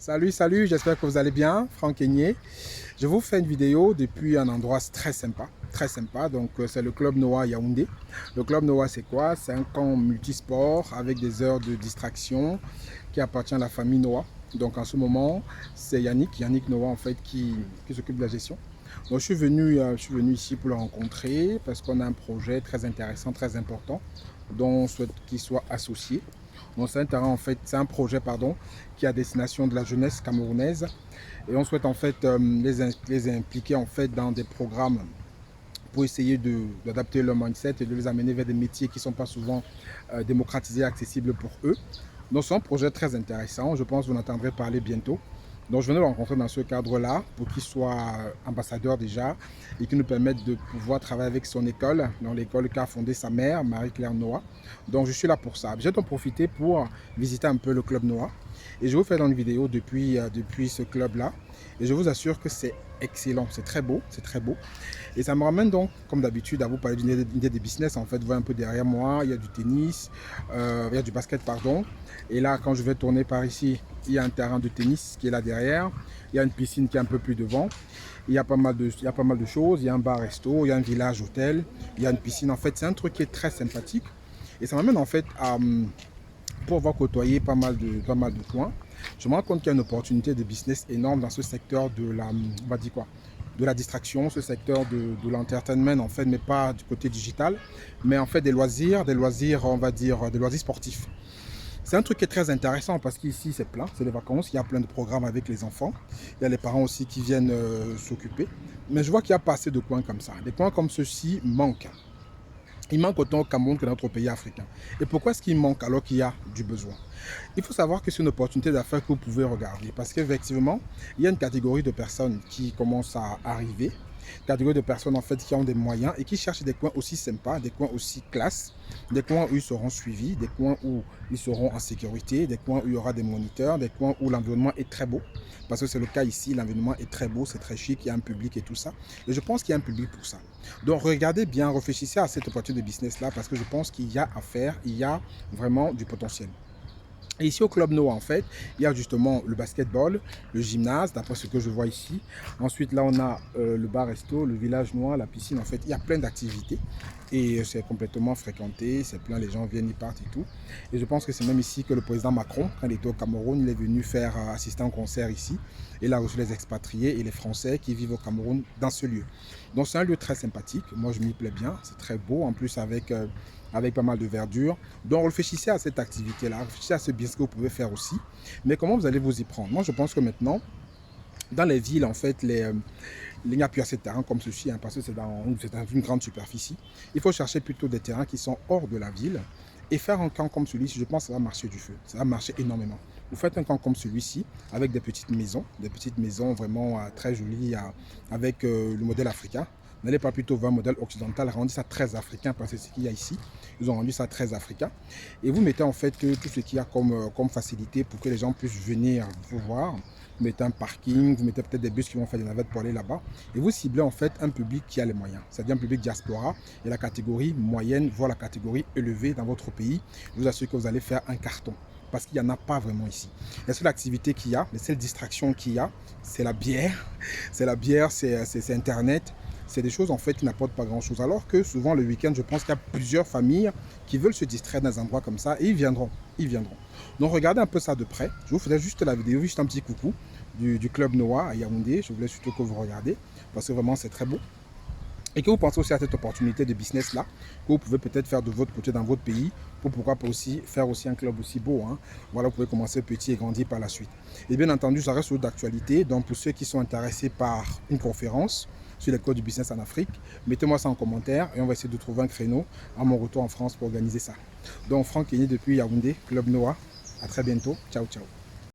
Salut, j'espère que vous allez bien, Franck Aigné. Je vous fais une vidéo depuis un endroit très sympa, très sympa. Donc c'est le Club Noah Yaoundé. Le Club Noah, c'est quoi? C'est un camp multisport avec des heures de distraction qui appartient à la famille Noah. Donc en ce moment, c'est Yannick Noah en fait qui s'occupe de la gestion. Donc je suis venu ici pour le rencontrer parce qu'on a un projet très intéressant, très important, dont on souhaite qu'il soit associé. Donc c'est un terrain en fait, c'est un projet pardon, qui est à destination de la jeunesse camerounaise et on souhaite en fait les impliquer en fait dans des programmes pour essayer d'adapter leur mindset et de les amener vers des métiers qui ne sont pas souvent démocratisés, accessibles pour eux. Donc c'est un projet très intéressant, je pense que vous en entendrez parler bientôt. Donc je venais le rencontrer dans ce cadre-là pour qu'il soit ambassadeur déjà et qu'il nous permette de pouvoir travailler avec son école, dans l'école qu'a fondée sa mère, Marie-Claire Noah. Donc je suis là pour ça. J'ai donc profité pour visiter un peu le club Noah et je vous fais dans une vidéo depuis ce club-là et je vous assure que c'est excellent, c'est très beau, c'est très beau. Et ça me ramène donc, comme d'habitude, à vous parler d'une idée de business. En fait, vous voyez un peu derrière moi, il y a du tennis, il y a du basket, pardon. Et là, quand je vais tourner par ici, il y a un terrain de tennis qui est là derrière. Il y a une piscine qui est un peu plus devant. Il y a pas mal de choses. Il y a un bar-resto, il y a un village-hôtel, il y a une piscine. En fait, c'est un truc qui est très sympathique. Et ça m'amène en fait à pour avoir côtoyé pas mal de coins, je me rends compte qu'il y a une opportunité de business énorme dans ce secteur de la, on va dire quoi, de la distraction, ce secteur de l'entertainment en fait, mais pas du côté digital, mais en fait des loisirs, on va dire, des loisirs sportifs. C'est un truc qui est très intéressant parce qu'ici c'est plein, c'est les vacances, il y a plein de programmes avec les enfants, il y a les parents aussi qui viennent s'occuper, mais je vois qu'il n'y a pas assez de coins comme ça. Des coins comme ceux-ci manquent. Il manque autant au Cameroun que dans notre pays africain. Et pourquoi est-ce qu'il manque alors qu'il y a du besoin? Il faut savoir que c'est une opportunité d'affaires que vous pouvez regarder parce qu'effectivement, il y a une catégorie de personnes qui commencent à arriver, catégorie de personnes en fait qui ont des moyens et qui cherchent des coins aussi sympas, des coins aussi classe, des coins où ils seront suivis, des coins où ils seront en sécurité, des coins où il y aura des moniteurs, des coins où l'environnement est très beau. Parce que c'est le cas ici, l'environnement est très beau, c'est très chic, il y a un public et tout ça. Et je pense qu'il y a un public pour ça. Donc regardez bien, réfléchissez à cette opportunité de business là parce que je pense qu'il y a à faire, il y a vraiment du potentiel. Et ici au Club Noah, en fait, il y a justement le basketball, le gymnase, d'après ce que je vois ici. Ensuite, là, on a le bar-resto, le village noir, la piscine. En fait, il y a plein d'activités et c'est complètement fréquenté. C'est plein, les gens viennent, ils partent et tout. Et je pense que c'est même ici que le président Macron, quand il était au Cameroun, il est venu faire assister à un concert ici. Et il a reçu les expatriés et les Français qui vivent au Cameroun dans ce lieu. Donc, c'est un lieu très sympathique. Moi, je m'y plais bien. C'est très beau. En plus, avec pas mal de verdure. Donc réfléchissez à cette activité-là, réfléchissez à ce business que vous pouvez faire aussi. Mais comment vous allez vous y prendre? Moi, je pense que maintenant, dans les villes, en fait, il n'y a plus assez de terrain comme ceci, hein, parce que c'est dans une grande superficie. Il faut chercher plutôt des terrains qui sont hors de la ville. Et faire un camp comme celui-ci, je pense que ça va marcher du feu. Ça va marcher énormément. Vous faites un camp comme celui-ci, avec des petites maisons vraiment très jolies, avec le modèle africain. N'allez pas plutôt vers un modèle occidental, rendu ça très africain, parce que ce qu'il y a ici, ils ont rendu ça très africain. Et vous mettez en fait tout ce qu'il y a comme facilité pour que les gens puissent venir vous voir. Vous mettez un parking, vous mettez peut-être des bus qui vont faire des navettes pour aller là-bas. Et vous ciblez en fait un public qui a les moyens, c'est-à-dire un public diaspora et la catégorie moyenne, voire la catégorie élevée dans votre pays. Je vous assure que vous allez faire un carton parce qu'il n'y en a pas vraiment ici. La seule activité qu'il y a, la seule distraction qu'il y a, c'est la bière. C'est la bière, c'est Internet. C'est des choses en fait qui n'apportent pas grand chose. Alors que souvent le week-end, je pense qu'il y a plusieurs familles qui veulent se distraire dans un endroit comme ça et ils viendront. Ils viendront. Donc regardez un peu ça de près. Je vous faisais juste la vidéo, juste un petit coucou du Club Noah à Yaoundé. Je voulais surtout que vous regardez parce que vraiment c'est très beau. Et que vous pensez aussi à cette opportunité de business là, que vous pouvez peut-être faire de votre côté dans votre pays, pour pourquoi pas aussi faire aussi un club aussi beau. Hein. Voilà, vous pouvez commencer petit et grandir par la suite. Et bien entendu, ça reste d'actualité. Donc pour ceux qui sont intéressés par une conférence sur les codes du business en Afrique, mettez-moi ça en commentaire et on va essayer de trouver un créneau à mon retour en France pour organiser ça. Donc Franck Aigné depuis Yaoundé, Club Noah. À très bientôt. Ciao, ciao.